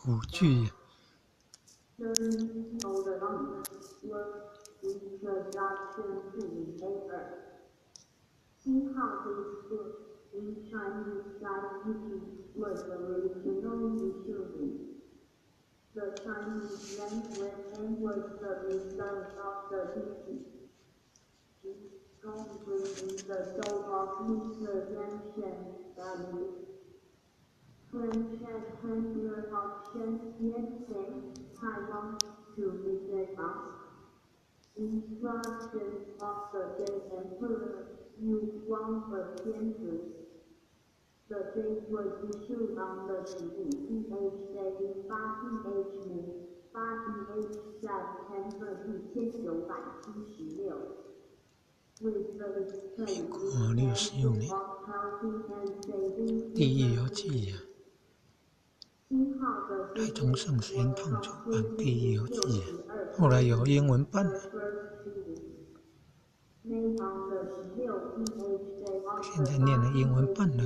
舞剧。See how this book in Chinese language was originally issued. The Chinese language was the result of the conflict in the soul of misrepresentation value. French and Hungarian options yet Taiwan to Vietnam. Instructions of the Day Emperor Yu Guang The date was issued on the TKT-TV day in 8th September 1976 with the1966年第一游记台中圣贤堂出版第一游记后来有英文版现在念了英文版了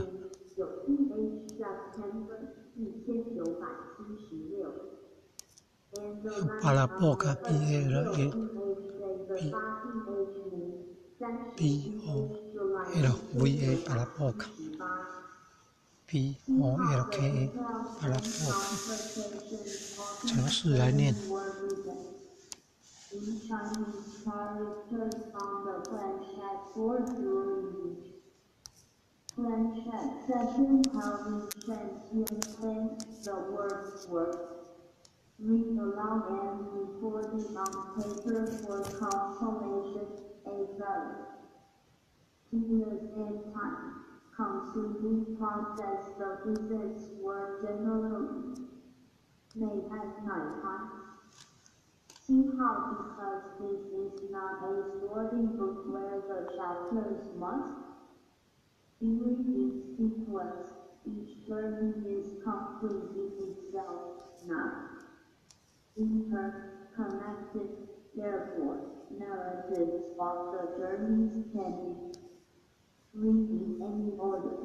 巴拉波卡 BOLVA 巴拉波卡 BOLKA 巴拉波卡城市来念In Chinese characters on the planchette for drawing. Planchette second how we translate the word. Read aloud and record it on paper for compilation tedious and time-consuming process. The visits were generally made at night time. See how because this is not a sorting book where the chapters must be read in sequence, each journey is complete in itself, not interconnected. Therefore, narratives of the journeys can be read in any order.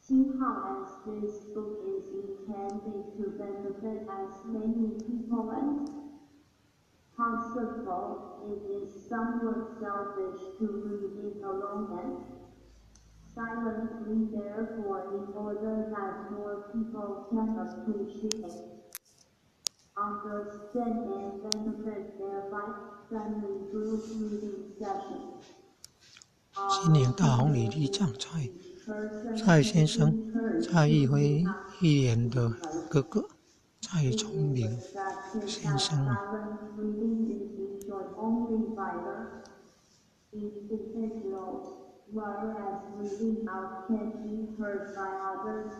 See how as this book is intended to benefit as many people as possible, it is somewhat selfish to read it alone and silently, therefore, in order that more people can appreciate, understand, and benefit thereby. Family group reading session. 今年大红鲤鱼酱蔡先生蔡义辉议员的哥哥蔡崇明先生Whereas reading out can be heard by others